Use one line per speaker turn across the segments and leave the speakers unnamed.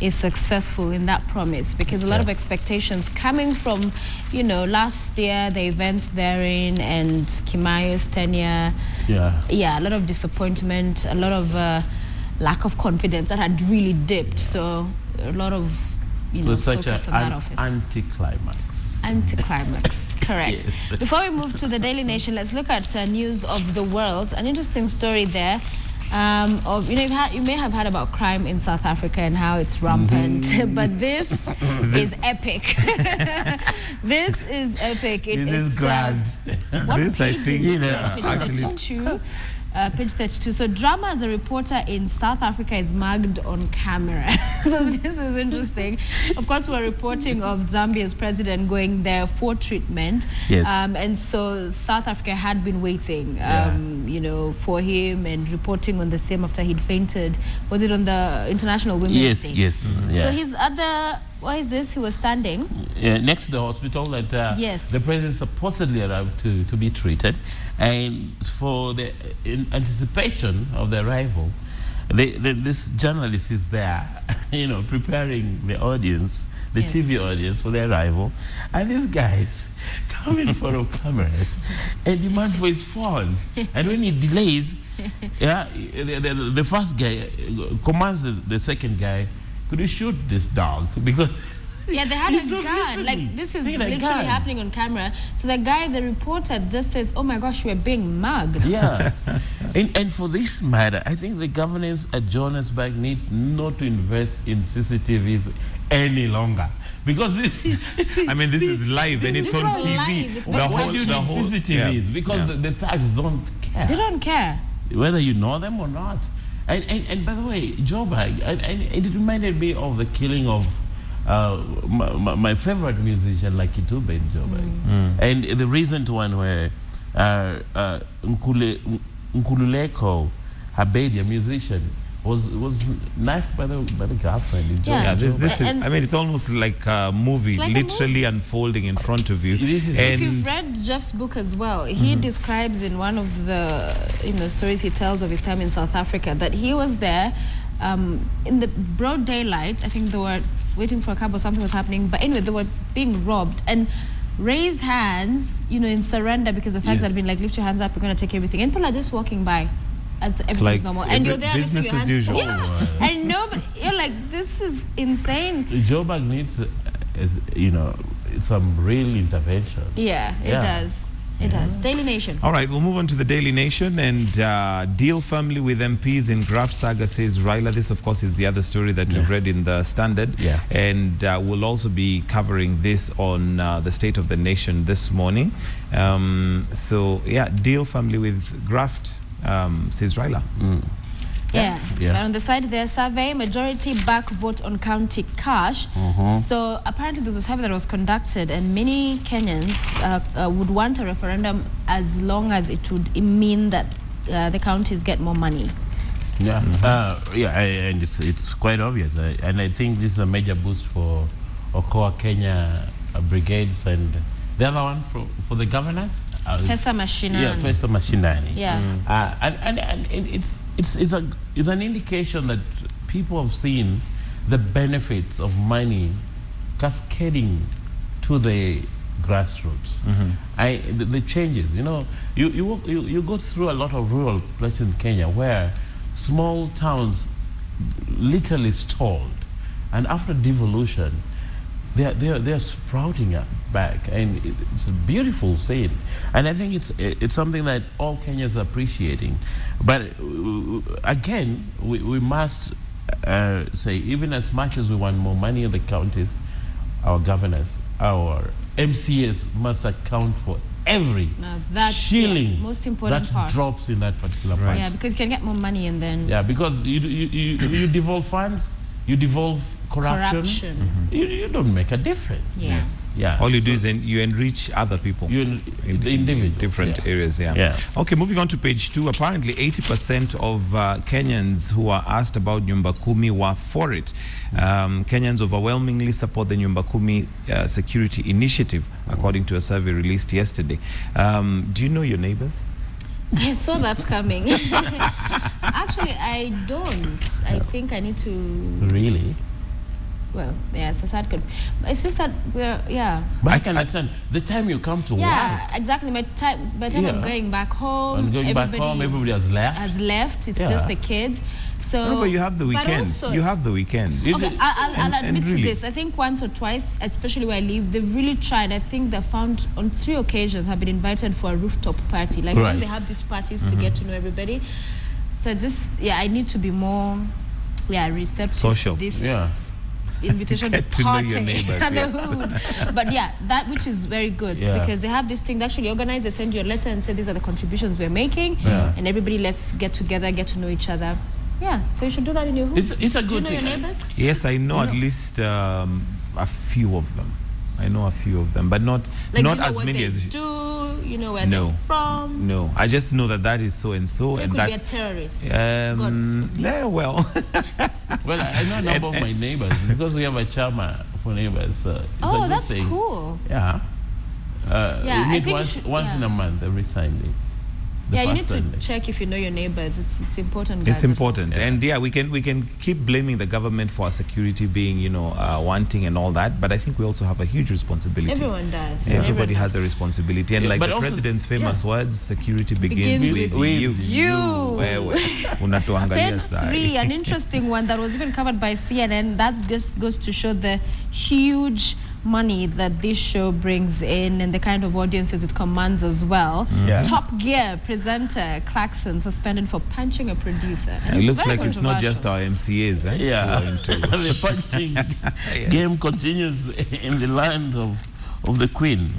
is successful in that promise, because a lot of expectations coming from, you know, last year, the events therein and Kimayo's tenure. Yeah, a lot of disappointment, a lot of lack of confidence that had really dipped. So a lot of, you know, focus on that office. Anticlimax, correct. Yes. Before we move to the Daily Nation, let's look at news of the world. An interesting story there. Of, you know, you may have heard about crime in South Africa and how it's rampant, but this is epic. This is epic.
This is grand.
What
this,
page
I think,
is page 32. Page 32. So drama as a reporter in South Africa is mugged on camera. So this is interesting. Of course, we're reporting of Zambia's president going there for treatment.
Yes.
And so South Africa had been waiting, you know, for him and reporting on the same after he'd fainted. Was it on the International Women's Day?
Yes.
So he's at the, why is this? He was standing?
Next to the hospital that the president supposedly arrived to be treated. And for the anticipation of the arrival, this journalist is there, you know, preparing the audience, the TV audience for the arrival. And these guys come in front of cameras and demand for his phone. And when he delays, the first guy commands the second guy, could you shoot this dog? Because
they had a gun. Like, this is literally happening on camera. So the guy, the reporter, just says, oh my gosh, we're being mugged.
Yeah. and for this matter, I think the governance at Johannesburg need not to invest in CCTVs any longer. Because
I mean, this is live and it's on TV.
The
whole CCTVs, because the thugs don't care.
They don't care.
Whether you know them or not. And by the way, Joburg, it reminded me of the killing of my favorite musician, like Itube in Joburg. And the recent one where Nkululeko Habedi, a musician, was knifed by the girlfriend in Joburg.
This is, I mean, it's almost like a movie, like literally unfolding in front of you.
If you've read Jeff's book as well, he describes in one of the stories he tells of his time in South Africa that he was there in the broad daylight. I think they were waiting for a cab or something was happening, but anyway, they were being robbed and raised hands, in surrender, because the thugs had been like, lift your hands up, we're going to take everything. And people are just walking by as everything's like normal. And you're there
business
lifting your
as
hands.
usual.
Yeah. And nobody, you're like, this is insane.
Joburg needs, some real intervention.
Yeah, it does. It does. Daily Nation.
All right, we'll move on to the Daily Nation. And deal firmly with MPs in graft saga, says Raila. This, of course, is the other story that we've read in the Standard. Yeah. And we'll also be covering this on the State of the Nation this morning. Deal firmly with graft, says Raila.
But on the side there, survey, majority back vote on county cash. So apparently there was a survey that was conducted, and many Kenyans would want a referendum as long as it would mean that the counties get more money.
And it's quite obvious. And I think this is a major boost for Okoa Kenya brigades, and the other one for the governors.
Pesa Mashinani.
Yeah, Pesa Mashinani.
Yeah.
And it's an indication that people have seen the benefits of money cascading to the grassroots. The changes, you go through a lot of rural places in Kenya where small towns literally stalled, and after devolution, they're sprouting back, and it's a beautiful scene. And I think it's something that all Kenyans are appreciating. But again, we must say, even as much as we want more money in the counties, our governors, our MCAs must account for every shilling
most important
that
part
drops in that particular part.
Yeah, because you can get more money and then...
Yeah, because you devolve funds, you devolve corruption. You don't make a difference.
Yes.
Yeah. All you do is you enrich other people in different areas. Okay, moving on to page 2. Apparently 80% of Kenyans who are asked about Nyumba Kumi were for it. Kenyans overwhelmingly support the Nyumba Kumi security initiative, according to a survey released yesterday. Do you know your neighbors?
I saw that coming. Actually, I don't. I think I need to...
Really?
well, yeah, it's a sad it's just that we're,
But I can understand the time you come to work.
Yeah, exactly. By time I'm going back home,
everybody has left.
It's just the kids. So,
no, but you have the weekend. You have the weekend.
Okay, I'll admit to this. I think once or twice, especially where I live, they've really tried. I think they found on 3 occasions have been invited for a rooftop party. Like when they have these parties to get to know everybody. So I need to be more, receptive
social.
To this invitation
get to know your neighbors.
But that which is very good because they have this thing. They actually organize. They send you a letter and say these are the contributions we're making, and everybody let's get together, get to know each other. Yeah, so you should do that in your home.
It's a good
thing. Do you know your neighbors?
Yes, I know at least a few of them. I know a few of them, but not as many as
you know where they're from.
No, I just know that is so and so,
and
you
could be a terrorist.
Yeah, well.
Well, I know a number of my neighbors because we have a charmer for neighbors.
Oh, that's cool.
Yeah. We meet once in a month every Sunday. You need to check if you know your neighbors. It's important, guys.
It's important, and we can keep blaming the government for our security being, wanting and all that. But I think we also have a huge responsibility.
Everyone does.
Everybody has a responsibility, and like the president's famous words, security begins with you.
Page 3, an interesting one that was even covered by CNN. That just goes to show the huge money that this show brings in and the kind of audiences it commands as well. Top Gear presenter Clarkson suspended for punching a producer.
It looks like it's not just our MCAs.
The punching game continues in the land of the Queen.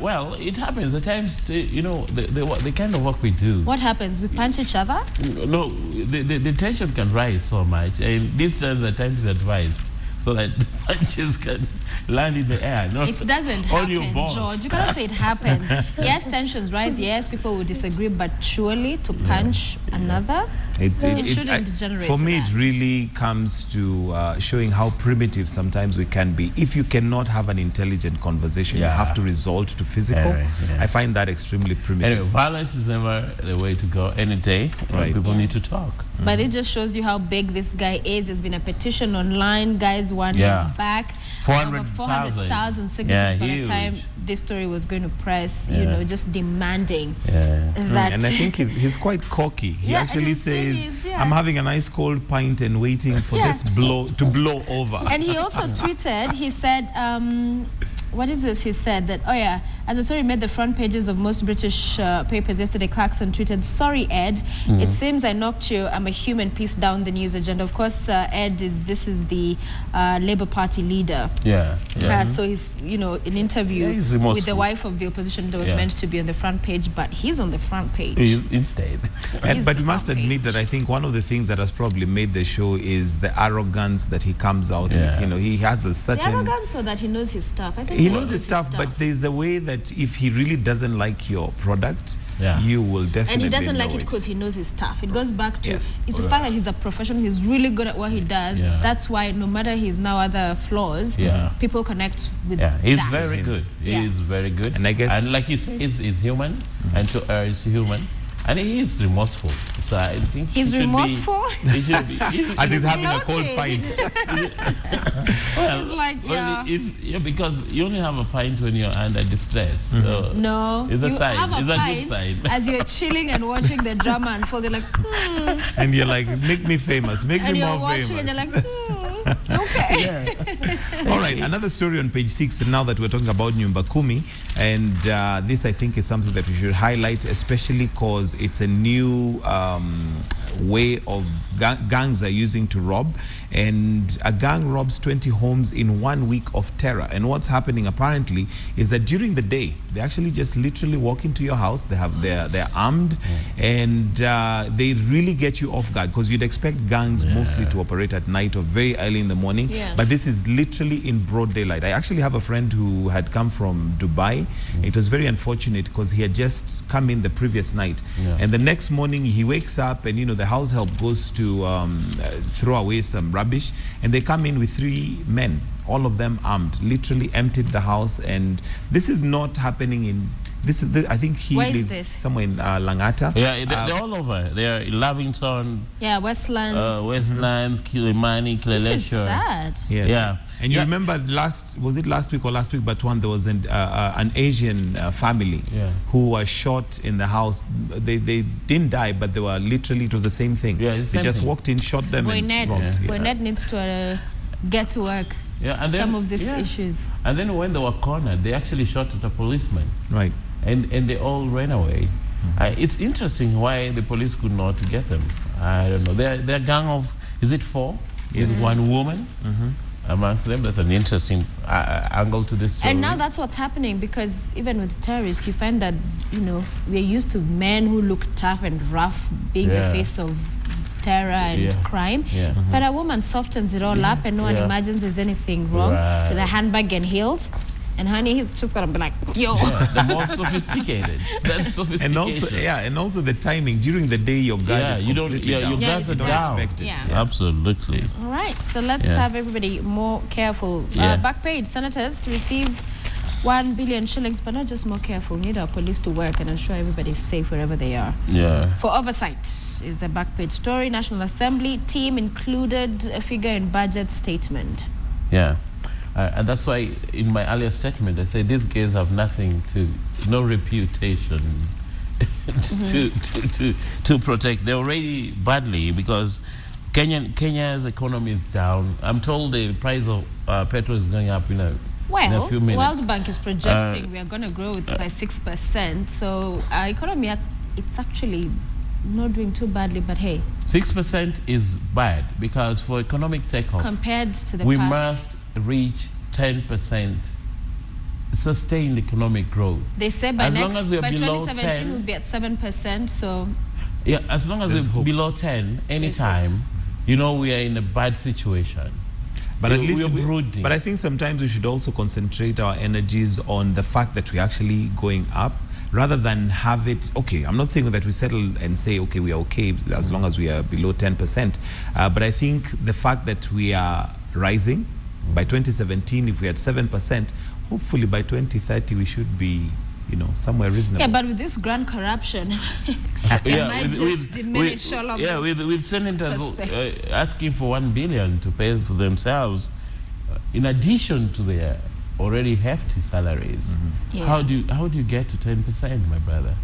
Well, it happens at times. The kind of work we do.
What happens? We punch each other?
No, the tension can rise so much, and this at times advised so that punches can land in the air.
It doesn't happen, George. You cannot say it happens. Yes, tensions rise. Yes, people will disagree, but surely to punch another, it shouldn't degenerate.
For me, it really comes to showing how primitive sometimes we can be. If you cannot have an intelligent conversation, you have to resort to physical. I find that extremely primitive.
Anyway, violence is never the way to go any day. People need to talk.
But it just shows you how big this guy is. There's been a petition online. Guys want him back. 400,000 signatures by the time this story was going to press, just demanding that.
And I think he's quite cocky. He actually says, I'm having a nice cold pint and waiting for this to blow over.
And he also tweeted, he said, what is this? He said that, as the story made the front pages of most British papers yesterday, Clarkson tweeted, "Sorry, Ed. It seems I knocked you. I'm a human piece down the news agenda." Of course, Ed is the Labour Party leader. So he's, an interview with the wife of the opposition that was meant to be on the front page, but he's on the front page
instead.
But we must admit that I think one of the things that has probably made the show is the arrogance that he comes out with. He has a certain...
The arrogance so that he knows his stuff. I think
he knows his stuff, but there's a way that if he really doesn't like your product, you will definitely
And he doesn't like it because he knows his stuff. It goes back to it's the fact that he's a professional, he's really good at what he does. That's why no matter his now other flaws, people connect with
he's very good. He is very good.
And I guess,
and like you say, he's human, and to err is human. And he is remorseful. So I think
he's remorseful.
He should be.
As he's having a cold pint.
It's like,
because you only have a pint when you're under distress. So
no,
it's a sign.
Have a
it's
pint
a good sign.
As you're chilling and watching the drama unfold, you're like,
And you're like, make me famous, make me more famous.
And you're like, okay.
All right, another story on page 6, now that we're talking about Nyumba Kumi, and this I think is something that we should highlight, especially because it's a new way of gangs are using to rob, and a gang robs 20 homes in 1 week of terror. And what's happening apparently is that during the day they actually just literally walk into your house. They're armed, and they really get you off guard, because you'd expect gangs mostly to operate at night or very early in the morning, but this is literally in broad daylight. I actually have a friend who had come from Dubai. It was very unfortunate because he had just come in the previous night, and the next morning he wakes up, and the house help goes to throw away some rubbish, and they come in with 3 men, all of them armed, literally emptied the house. And this is not happening in This is I think he
Where is
lives
this?
somewhere in Langata.
Yeah, they're all over. They're in Lavington.
Yeah, Westlands.
Westlands, Kilimani, Kileleshwa.
This is sad.
Yes.
Yeah.
And you remember last week or last week, but one, there was an Asian family who was shot in the house. They didn't die, but they were literally, it was the same thing.
Yeah,
they just walked in, shot them.
Boynet needs to get to work.
Yeah, and then,
some of these issues.
And then when they were cornered, they actually shot at a policeman.
Right.
And they all ran away. It's interesting why the police could not get them. I don't know. They're a gang of, is it 4? With one woman amongst them. That's an interesting angle to this story.
And now that's what's happening, because even with terrorists, you find that, we're used to men who look tough and rough being the face of terror and crime. But a woman softens it all up, and no one imagines there's anything wrong with a handbag and heels. And honey, he's just gonna be like, yo.
The more sophisticated. That's sophisticated.
And also the timing. During the day, your guard is completely down.
Your guards are down. Absolutely.
All right, so let's have everybody more careful. Back page, senators to receive 1 billion shillings, but not just more careful. We need our police to work and ensure everybody's safe wherever they are. For oversight is the back page story. National Assembly team included a figure in budget statement.
And that's why in my earlier statement I say these guys have no reputation to protect. They're already badly, because Kenya's economy is down. I'm told the price of petrol is going up in a few minutes.
World Bank is projecting we are going to grow by 6%. So our economy, it's actually not doing too badly, but hey.
6% is bad, because for economic takeoff,
compared to the
we
past,
must reach 10% sustained economic growth.
They say by 2017 we'll be at 7%. So
as long as we're below 10 anytime, we are in a bad situation.
But at least but I think sometimes we should also concentrate our energies on the fact that we're actually going up, rather than have it, I'm not saying that we settle and say, we are okay as long as we are below 10%. But I think the fact that we are rising, by 2017, if we had 7%, hopefully by 2030 we should be, somewhere reasonable.
Yeah, but with this grand corruption, it might just diminish all of this.
With senators asking for 1 billion to pay for themselves, in addition to their already hefty salaries. How do you get to 10%, my brother?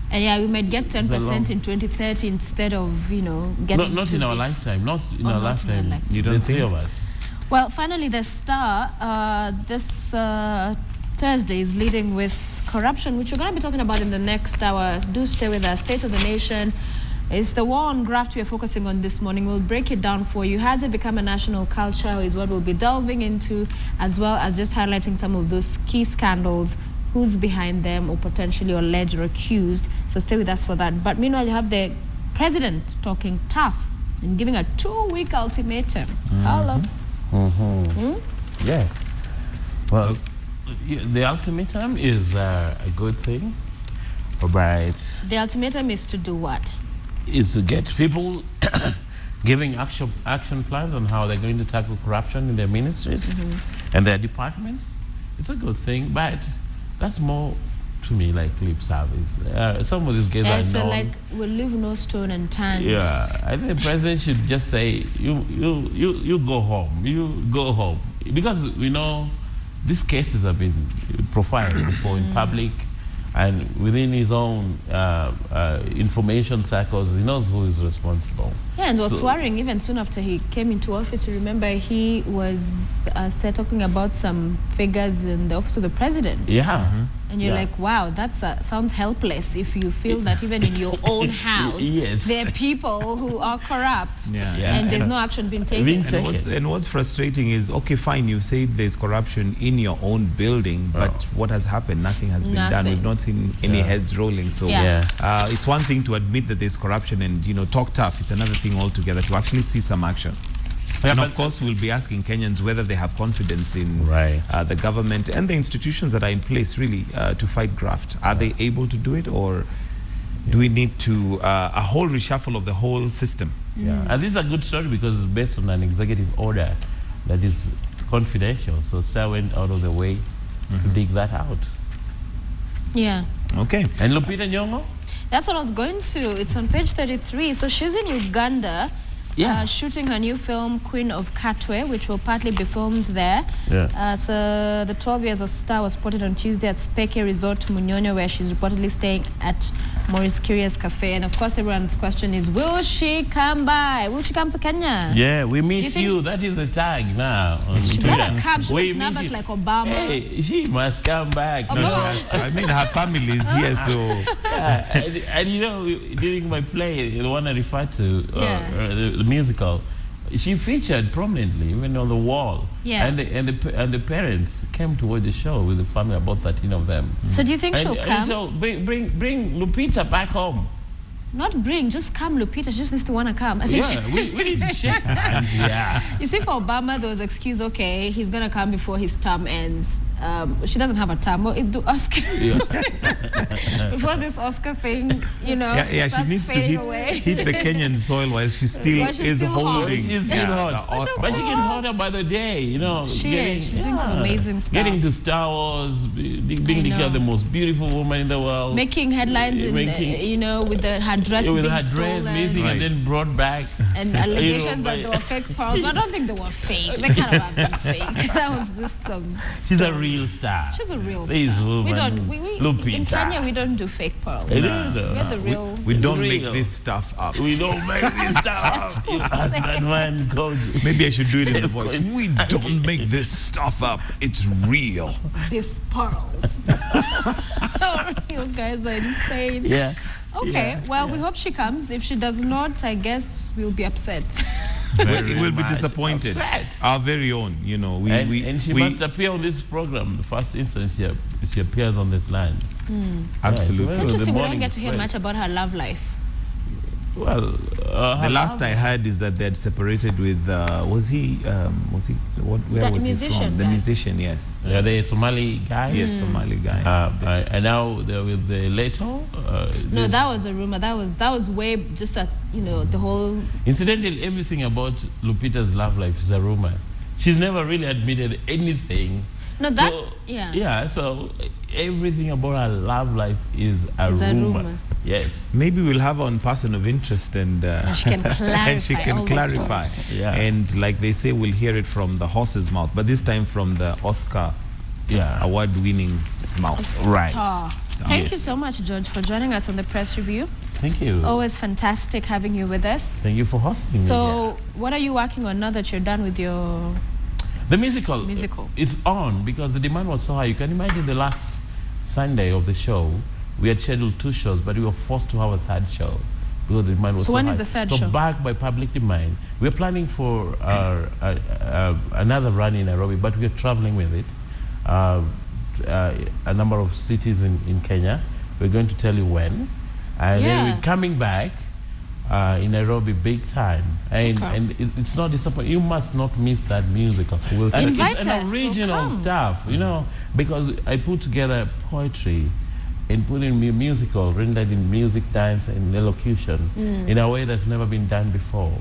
And we might get 10% in 2030 instead of, getting
not in our lifetime. Not in our lifetime.
You don't think?
3 of us.
Well, finally, the Star this Thursday is leading with corruption, which we're going to be talking about in the next hour. Do stay with us. State of the Nation. It's the war on graft we are focusing on this morning. We'll break it down for you. Has it become a national culture is what we'll be delving into, as well as just highlighting some of those key scandals, who's behind them, or potentially alleged or accused. So stay with us for that. But meanwhile, you have the president talking tough and giving a 2-week ultimatum. Hello.
Yeah. Well, the ultimatum is a good thing, but
the ultimatum is to do what?
Is to get people giving action plans on how they're going to tackle corruption in their ministries and their departments. It's a good thing, but that's more to me like lip service. Some of these guys are known.
Like we'll leave no stone unturned.
Yeah, I think the president should just say, you go home, because we know these cases have been profiled before in public, and within his own information circles, he knows who is responsible.
Yeah, and what's worrying, even soon after he came into office, remember he was talking about some figures in the office of the president. And you're like, wow, that sounds helpless if you feel that even in your own house, there are people who are corrupt and there's no action being taken.
And what's frustrating is, fine, you say there's corruption in your own building, but what has happened? Nothing has been done. We've not seen any heads rolling. So it's one thing to admit that there's corruption and, talk tough. It's another thing altogether to actually see some action. And of course, we'll be asking Kenyans whether they have confidence in the government and the institutions that are in place, really, to fight graft. Are they able to do it, or do we need to a whole reshuffle of the whole system?
And this is a good story because it's based on an executive order that is confidential. So Star went out of the way to dig that out.
Yeah.
Okay.
And Lupita Nyong'o?
That's what I was going to. It's on page 33. So she's in Uganda.
Yeah.
Shooting her new film, Queen of Katwe, which will partly be filmed there.
Yeah.
So the 12 years of star was spotted on Tuesday at Speke Resort Munyonyo, where she's reportedly staying at Maurice Curious Cafe. And of course, everyone's question is, will she come by? Will she come to Kenya?
Yeah, we miss you. That is a tag now on
She
Twitter.
better come. She
We
looks
miss
nervous
you.
like Obama.
Hey, she must come back.
No,
I mean, her family is here, so...
Yeah, and you know, during my play, the one I referred to, the musical, she featured prominently, even on the wall.
Yeah.
And the parents came to watch the show with the family, about 13 of them.
So do you think she'll come?
And so bring Lupita back home.
Not bring, just come, Lupita. She just needs to want to come. I think
We need to shake hands. Yeah.
You see, for Obama, there was excuse, okay, he's going to come before his term ends. She doesn't have a term. Well, do Oscar. Yeah. Before this Oscar thing, you know,
she needs to hit the Kenyan soil while she still is holding.
She's still hot. But she gets hotter by the day, you know.
She's doing some amazing stuff.
Getting to Star Wars, being declared the most beautiful woman in the world.
Making headlines, you know, with her dress being stolen.
Missing and then brought back.
And allegations that they were fake pearls. But I don't think they were fake. They kind of have been fake. That was just some...
She's a real star.
She's a real star. We don't, in Kenya, we don't do fake pearls.
We're
the real...
We don't make this stuff up.
We don't make this stuff up. That man goes...
Maybe I should do it in the voice. We don't make this stuff up. It's real.
These pearls. You guys are insane.
Yeah.
Okay, well, we hope she comes. If she does not, I guess we'll be upset.
We'll be disappointed. Upset. Our very own, you know.
And she must appear on this program. The first instance she appears on this line.
Absolutely.
It's interesting, we don't get to hear much about her love life.
Well,
the last I heard is that they had separated with, where was he
musician
from? The musician, yes.
Yeah, the Somali guy?
Yes, Somali guy.
And now they're with the Leto?
No, that was a rumor. That was way just at, you know, the whole...
Incidentally, everything about Lupita's love life is a rumor. She's never really admitted anything.
No, that,
so everything about her love life is a rumor. Yes.
Maybe we'll have her on Person of Interest and
she can clarify.
And she can clarify.
Yeah.
And like they say, we'll hear it from the horse's mouth, but this time from the Oscar award-winning mouth.
Right.
Thank you so much, George, for joining us on the press review.
Thank you.
Always fantastic having you with us.
Thank you for hosting me.
So, what are you working on now that you're done with your...
The musical. It's on because the demand was so high. You can imagine the last Sunday of the show, we had scheduled 2 shows, but we were forced to have a 3rd show because the demand was so high.
So when is the 3rd show?
So back by public demand. We're planning for another run in Nairobi, but we're traveling with it. A number of cities in Kenya. We're going to tell you when. And then we're coming back in Nairobi big time. And it's not disappointing. You must not miss that musical.
Invite
it's
us.
an original stuff, you know, because I put together poetry and put in musical, rendered in music, dance, and elocution in a way that's never been done before.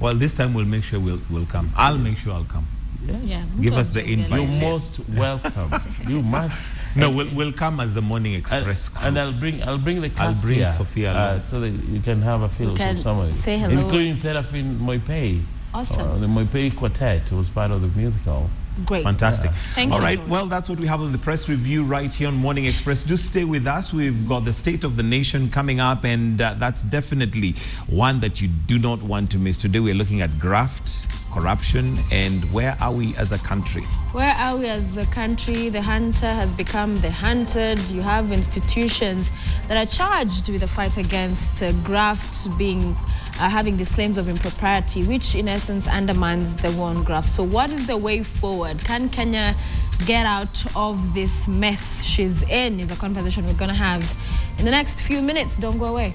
Well, this time we'll make sure we'll come. I'll make sure I'll come.
Yes.
Yeah,
give us the invite.
You're most welcome. You must.
No, we'll come as the Morning Express crew.
And I'll bring the cast.
I'll bring
here,
Sophia
so that you can have a feel of somebody.
Say hello.
Including Seraphine Moipei.
Awesome.
The Moipei Quartet who was part of the musical.
Great.
Fantastic.
Thank you.
All right, well, that's what we have on the press review right here on Morning Express. Do stay with us. We've got the State of the Nation coming up, and that's definitely one that you do not want to miss. Today we're looking at graft, corruption, and where are we as a country?
Where are we as a country? The hunter has become the hunted. You have institutions that are charged with the fight against graft having these claims of impropriety, which in essence undermines the war on graft. So what is the way forward? Can Kenya get out of this mess she's in? Is a conversation we're going to have in the next few minutes. Don't go away.